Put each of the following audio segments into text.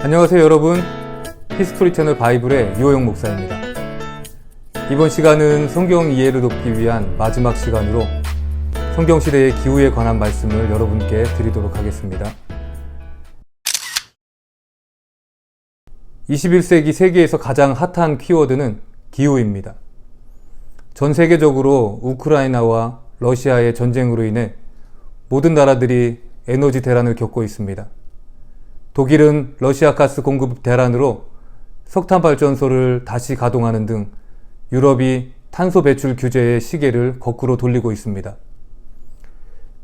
안녕하세요 여러분, 히스토리 채널 바이블의 유호영 목사입니다. 이번 시간은 성경 이해를 돕기 위한 마지막 시간으로 성경시대의 기후에 관한 말씀을 여러분께 드리도록 하겠습니다. 21세기 세계에서 가장 핫한 키워드는 기후입니다. 전 세계적으로 우크라이나와 러시아의 전쟁으로 인해 모든 나라들이 에너지 대란을 겪고 있습니다. 독일은 러시아 가스 공급 대란으로 석탄 발전소를 다시 가동하는 등 유럽이 탄소 배출 규제의 시계를 거꾸로 돌리고 있습니다.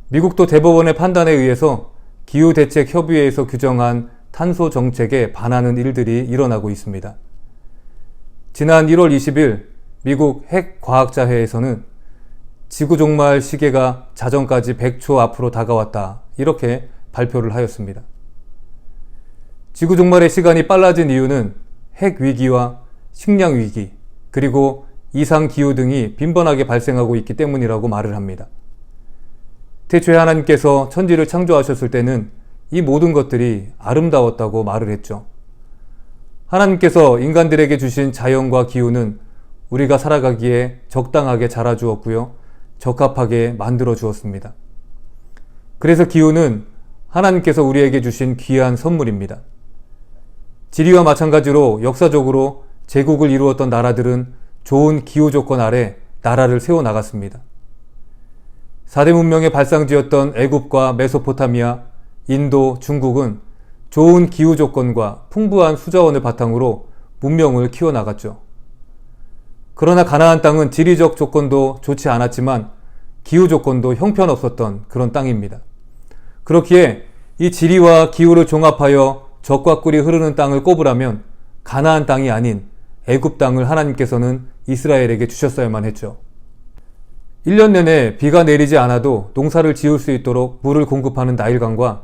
미국도 대법원의 판단에 의해서 기후대책협의회에서 규정한 탄소 정책에 반하는 일들이 일어나고 있습니다. 지난 1월 20일 미국 핵과학자회에서는 지구 종말 시계가 자정까지 100초 앞으로 다가왔다, 이렇게 발표를 하였습니다. 지구 종말의 시간이 빨라진 이유는 핵 위기와 식량 위기, 그리고 이상 기후 등이 빈번하게 발생하고 있기 때문이라고 말을 합니다. 태초에 하나님께서 천지를 창조하셨을 때는 이 모든 것들이 아름다웠다고 말을 했죠. 하나님께서 인간들에게 주신 자연과 기후는 우리가 살아가기에 적당하게 자라주었고요, 적합하게 만들어 주었습니다. 그래서 기후는 하나님께서 우리에게 주신 귀한 선물입니다. 지리와 마찬가지로 역사적으로 제국을 이루었던 나라들은 좋은 기후 조건 아래 나라를 세워나갔습니다. 4대 문명의 발상지였던 애굽과 메소포타미아, 인도, 중국은 좋은 기후 조건과 풍부한 수자원을 바탕으로 문명을 키워나갔죠. 그러나 가나안 땅은 지리적 조건도 좋지 않았지만 기후 조건도 형편없었던 그런 땅입니다. 그렇기에 이 지리와 기후를 종합하여 젖과 꿀이 흐르는 땅을 꼽으라면 가나안 땅이 아닌 애굽 땅을 하나님께서는 이스라엘에게 주셨어야만 했죠. 1년 내내 비가 내리지 않아도 농사를 지을 수 있도록 물을 공급하는 나일강과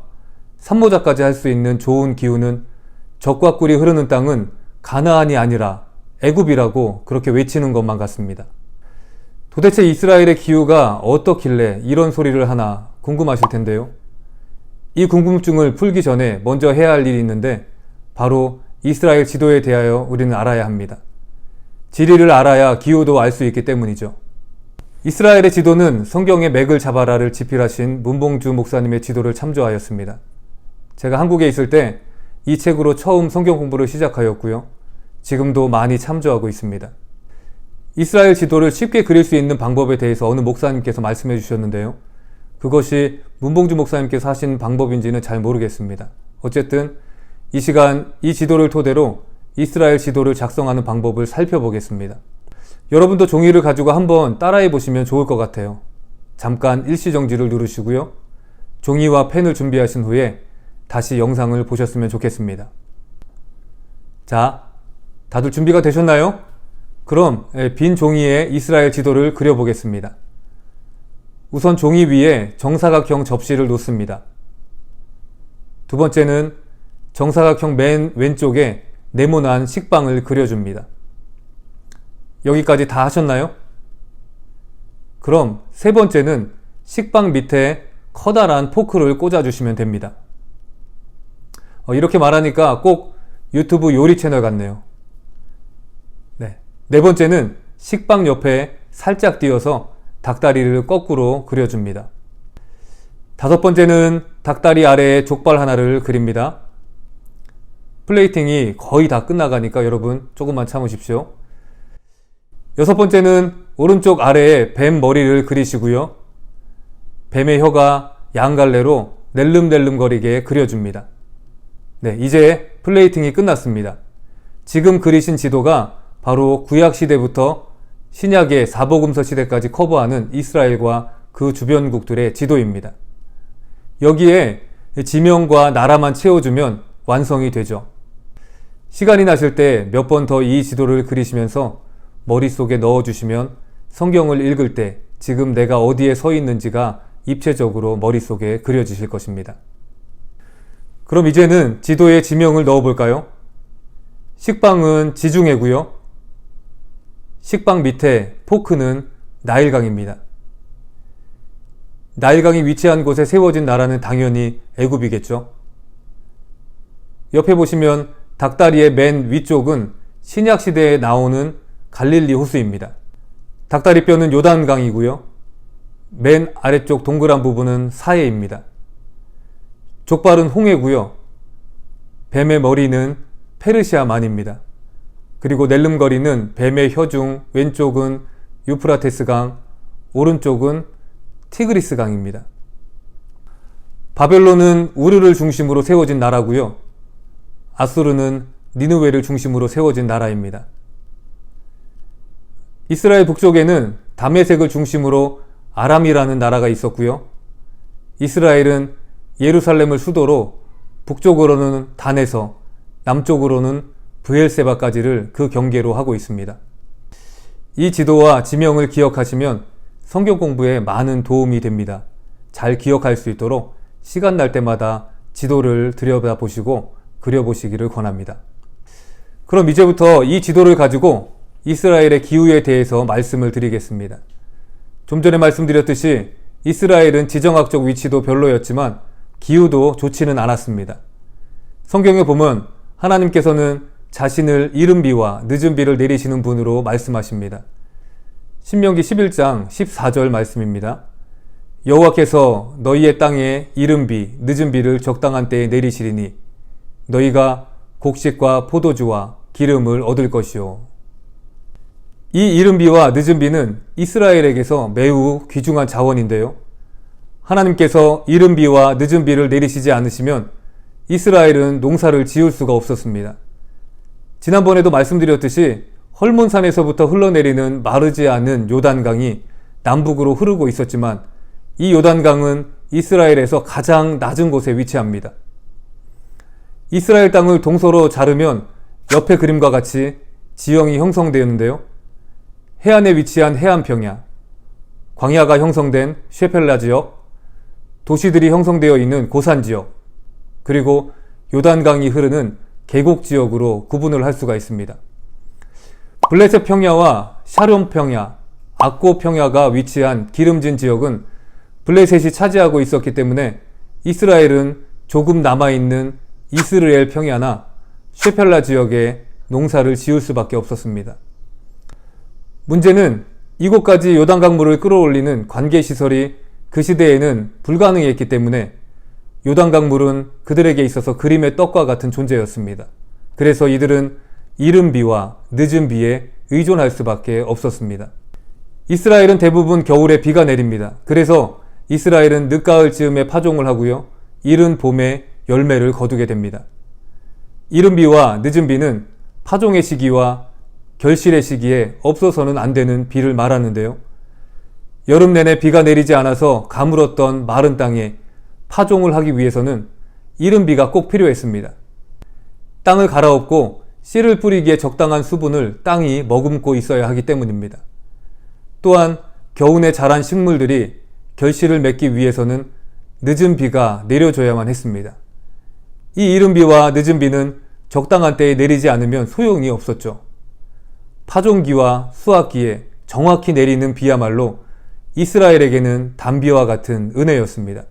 산모작까지 할 수 있는 좋은 기후는 젖과 꿀이 흐르는 땅은 가나안이 아니라 애굽이라고 그렇게 외치는 것만 같습니다. 도대체 이스라엘의 기후가 어떻길래 이런 소리를 하나 궁금하실 텐데요. 이 궁금증을 풀기 전에 먼저 해야 할 일이 있는데 바로 이스라엘 지도에 대하여 우리는 알아야 합니다. 지리를 알아야 기후도 알 수 있기 때문이죠. 이스라엘의 지도는 성경의 맥을 잡아라를 집필하신 문봉주 목사님의 지도를 참조하였습니다. 제가 한국에 있을 때 이 책으로 처음 성경 공부를 시작하였고요. 지금도 많이 참조하고 있습니다. 이스라엘 지도를 쉽게 그릴 수 있는 방법에 대해서 어느 목사님께서 말씀해 주셨는데요. 그것이 문봉주 목사님께서 하신 방법인지는 잘 모르겠습니다. 어쨌든 이 시간 이 지도를 토대로 이스라엘 지도를 작성하는 방법을 살펴보겠습니다. 여러분도 종이를 가지고 한번 따라해 보시면 좋을 것 같아요. 잠깐 일시정지를 누르시고요. 종이와 펜을 준비하신 후에 다시 영상을 보셨으면 좋겠습니다. 자, 다들 준비가 되셨나요? 그럼 빈 종이에 이스라엘 지도를 그려보겠습니다. 우선 종이 위에 정사각형 접시를 놓습니다. 두 번째는 정사각형 맨 왼쪽에 네모난 식빵을 그려줍니다. 여기까지 다 하셨나요? 그럼 세 번째는 식빵 밑에 커다란 포크를 꽂아주시면 됩니다. 이렇게 말하니까 꼭 유튜브 요리 채널 같네요. 네 번째는 식빵 옆에 살짝 띄어서 닭다리를 거꾸로 그려줍니다. 다섯 번째는 닭다리 아래에 족발 하나를 그립니다. 플레이팅이 거의 다 끝나가니까 여러분 조금만 참으십시오. 여섯 번째는 오른쪽 아래에 뱀 머리를 그리시고요. 뱀의 혀가 양갈래로 낼름낼름거리게 그려줍니다. 네, 이제 플레이팅이 끝났습니다. 지금 그리신 지도가 바로 구약시대부터 신약의 사복음서 시대까지 커버하는 이스라엘과 그 주변국들의 지도입니다. 여기에 지명과 나라만 채워주면 완성이 되죠. 시간이 나실 때 몇 번 더 이 지도를 그리시면서 머릿속에 넣어주시면 성경을 읽을 때 지금 내가 어디에 서 있는지가 입체적으로 머릿속에 그려지실 것입니다. 그럼 이제는 지도에 지명을 넣어볼까요? 식빵은 지중해고요. 식빵 밑에 포크는 나일강입니다. 나일강이 위치한 곳에 세워진 나라는 당연히 애굽이겠죠. 옆에 보시면 닭다리의 맨 위쪽은 신약시대에 나오는 갈릴리 호수입니다. 닭다리뼈는 요단강이고요. 맨 아래쪽 동그란 부분은 사해입니다. 족발은 홍해고요. 뱀의 머리는 페르시아만입니다. 그리고 낼름거리는 뱀의 혀중 왼쪽은 유프라테스강, 오른쪽은 티그리스강입니다. 바벨론은 우르를 중심으로 세워진 나라고요. 아수르는 니느웨를 중심으로 세워진 나라입니다. 이스라엘 북쪽에는 다메섹을 중심으로 아람이라는 나라가 있었고요. 이스라엘은 예루살렘을 수도로 북쪽으로는 단에서 남쪽으로는 브엘세바까지를 그 경계로 하고 있습니다. 이 지도와 지명을 기억하시면 성경 공부에 많은 도움이 됩니다. 잘 기억할 수 있도록 시간 날 때마다 지도를 들여다보시고 그려보시기를 권합니다. 그럼 이제부터 이 지도를 가지고 이스라엘의 기후에 대해서 말씀을 드리겠습니다. 좀 전에 말씀드렸듯이 이스라엘은 지정학적 위치도 별로였지만 기후도 좋지는 않았습니다. 성경에 보면 하나님께서는 자신을 이른 비와 늦은 비를 내리시는 분으로 말씀하십니다. 신명기 11장 14절 말씀입니다. 여호와께서 너희의 땅에 이른 비, 늦은 비를 적당한 때에 내리시리니 너희가 곡식과 포도주와 기름을 얻을 것이요. 이 이른 비와 늦은 비는 이스라엘에게서 매우 귀중한 자원인데요. 하나님께서 이른 비와 늦은 비를 내리시지 않으시면 이스라엘은 농사를 지을 수가 없었습니다. 지난번에도 말씀드렸듯이 헐몬산에서부터 흘러내리는 마르지 않은 요단강이 남북으로 흐르고 있었지만 이 요단강은 이스라엘에서 가장 낮은 곳에 위치합니다. 이스라엘 땅을 동서로 자르면 옆의 그림과 같이 지형이 형성되었는데요. 해안에 위치한 해안평야, 광야가 형성된 쉐펠라 지역, 도시들이 형성되어 있는 고산 지역, 그리고 요단강이 흐르는 계곡 지역으로 구분을 할 수가 있습니다. 블레셋 평야와 샤롬 평야, 악고 평야가 위치한 기름진 지역은 블레셋이 차지하고 있었기 때문에 이스라엘은 조금 남아있는 이스르엘 평야나 쉐펠라 지역에 농사를 지을 수밖에 없었습니다. 문제는 이곳까지 요단강물을 끌어올리는 관계시설이 그 시대에는 불가능했기 때문에 요단강물은 그들에게 있어서 그림의 떡과 같은 존재였습니다. 그래서 이들은 이른 비와 늦은 비에 의존할 수밖에 없었습니다. 이스라엘은 대부분 겨울에 비가 내립니다. 그래서 이스라엘은 늦가을 즈음에 파종을 하고요. 이른 봄에 열매를 거두게 됩니다. 이른 비와 늦은 비는 파종의 시기와 결실의 시기에 없어서는 안 되는 비를 말하는데요. 여름 내내 비가 내리지 않아서 가물었던 마른 땅에 파종을 하기 위해서는 이른 비가 꼭 필요했습니다. 땅을 갈아엎고 씨를 뿌리기에 적당한 수분을 땅이 머금고 있어야 하기 때문입니다. 또한 겨우내 자란 식물들이 결실을 맺기 위해서는 늦은 비가 내려줘야만 했습니다. 이 이른 비와 늦은 비는 적당한 때에 내리지 않으면 소용이 없었죠. 파종기와 수확기에 정확히 내리는 비야말로 이스라엘에게는 단비와 같은 은혜였습니다.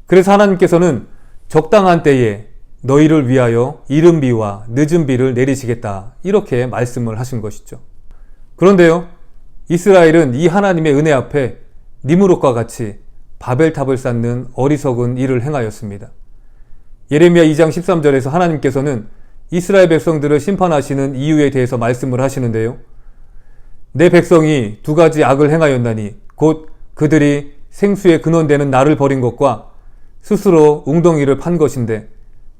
그래서 하나님께서는 적당한 때에 너희를 위하여 이른 비와 늦은 비를 내리시겠다, 이렇게 말씀을 하신 것이죠. 그런데요, 이스라엘은 이 하나님의 은혜 앞에 니므롯과 같이 바벨탑을 쌓는 어리석은 일을 행하였습니다. 예레미야 2장 13절에서 하나님께서는 이스라엘 백성들을 심판하시는 이유에 대해서 말씀을 하시는데요. 내 백성이 두 가지 악을 행하였나니 곧 그들이 생수의 근원되는 나를 버린 것과 스스로 웅덩이를 판 것인데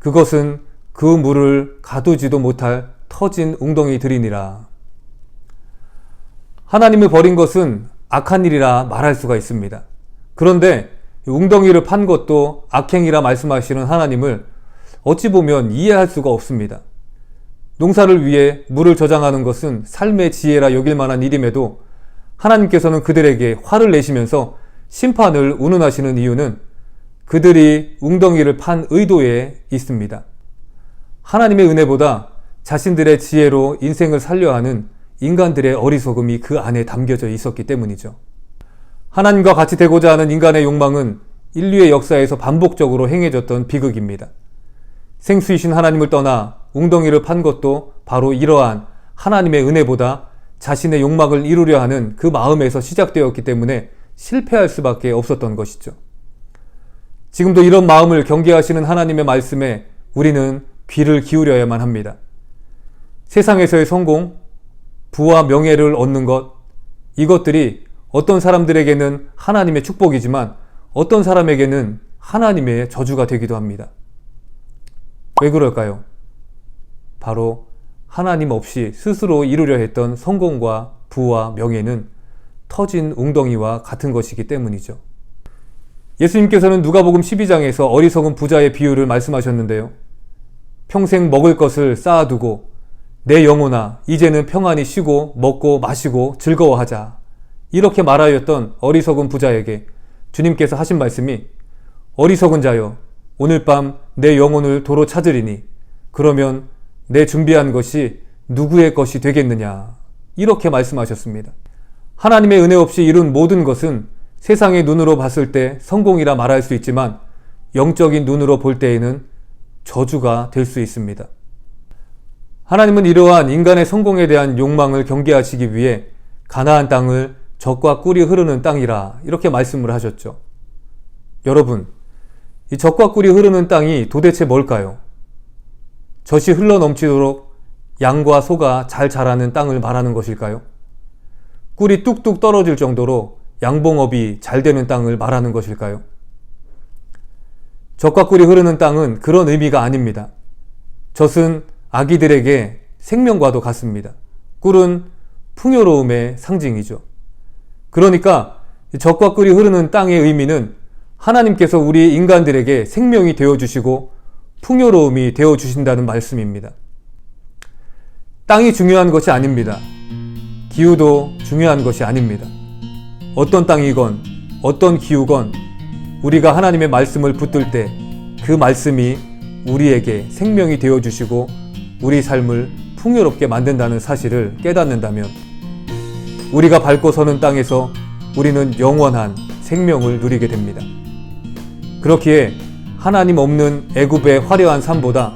그것은 그 물을 가두지도 못할 터진 웅덩이들이니라. 하나님을 버린 것은 악한 일이라 말할 수가 있습니다. 그런데 웅덩이를 판 것도 악행이라 말씀하시는 하나님을 어찌 보면 이해할 수가 없습니다. 농사를 위해 물을 저장하는 것은 삶의 지혜라 여길 만한 일임에도 하나님께서는 그들에게 화를 내시면서 심판을 운운하시는 이유는 그들이 웅덩이를 판 의도에 있습니다. 하나님의 은혜보다 자신들의 지혜로 인생을 살려 하는 인간들의 어리석음이 그 안에 담겨져 있었기 때문이죠. 하나님과 같이 되고자 하는 인간의 욕망은 인류의 역사에서 반복적으로 행해졌던 비극입니다. 생수이신 하나님을 떠나 웅덩이를 판 것도 바로 이러한 하나님의 은혜보다 자신의 욕망을 이루려 하는 그 마음에서 시작되었기 때문에 실패할 수밖에 없었던 것이죠. 지금도 이런 마음을 경계하시는 하나님의 말씀에 우리는 귀를 기울여야만 합니다. 세상에서의 성공, 부와 명예를 얻는 것, 이것들이 어떤 사람들에게는 하나님의 축복이지만 어떤 사람에게는 하나님의 저주가 되기도 합니다. 왜 그럴까요? 바로 하나님 없이 스스로 이루려 했던 성공과 부와 명예는 터진 웅덩이와 같은 것이기 때문이죠. 예수님께서는 누가복음 12장에서 어리석은 부자의 비유를 말씀하셨는데요. 평생 먹을 것을 쌓아두고 내 영혼아 이제는 평안히 쉬고 먹고 마시고 즐거워하자, 이렇게 말하였던 어리석은 부자에게 주님께서 하신 말씀이 어리석은 자여 오늘 밤 내 영혼을 도로 찾으리니 그러면 내 준비한 것이 누구의 것이 되겠느냐, 이렇게 말씀하셨습니다. 하나님의 은혜 없이 이룬 모든 것은 세상의 눈으로 봤을 때 성공이라 말할 수 있지만 영적인 눈으로 볼 때에는 저주가 될 수 있습니다. 하나님은 이러한 인간의 성공에 대한 욕망을 경계하시기 위해 가나안 땅을 젖과 꿀이 흐르는 땅이라 이렇게 말씀을 하셨죠. 여러분, 이 젖과 꿀이 흐르는 땅이 도대체 뭘까요? 젖이 흘러넘치도록 양과 소가 잘 자라는 땅을 말하는 것일까요? 꿀이 뚝뚝 떨어질 정도로 양봉업이 잘 되는 땅을 말하는 것일까요? 젖과 꿀이 흐르는 땅은 그런 의미가 아닙니다. 젖은 아기들에게 생명과도 같습니다. 꿀은 풍요로움의 상징이죠. 그러니까 젖과 꿀이 흐르는 땅의 의미는 하나님께서 우리 인간들에게 생명이 되어주시고 풍요로움이 되어주신다는 말씀입니다. 땅이 중요한 것이 아닙니다. 기후도 중요한 것이 아닙니다. 어떤 땅이건 어떤 기후건 우리가 하나님의 말씀을 붙들 때 그 말씀이 우리에게 생명이 되어주시고 우리 삶을 풍요롭게 만든다는 사실을 깨닫는다면 우리가 밟고 서는 땅에서 우리는 영원한 생명을 누리게 됩니다. 그렇기에 하나님 없는 애굽의 화려한 삶보다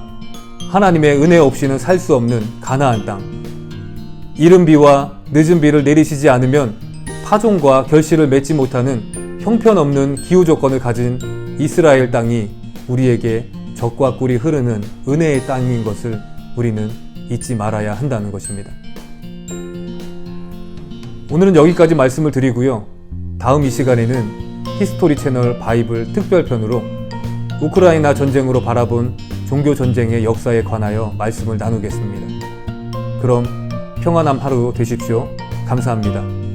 하나님의 은혜 없이는 살 수 없는 가나안 땅, 이른 비와 늦은 비를 내리시지 않으면 파종과 결실을 맺지 못하는 형편없는 기후 조건을 가진 이스라엘 땅이 우리에게 젖과 꿀이 흐르는 은혜의 땅인 것을 우리는 잊지 말아야 한다는 것입니다. 오늘은 여기까지 말씀을 드리고요. 다음 이 시간에는 히스토리 채널 바이블 특별편으로 우크라이나 전쟁으로 바라본 종교 전쟁의 역사에 관하여 말씀을 나누겠습니다. 그럼 평안한 하루 되십시오. 감사합니다.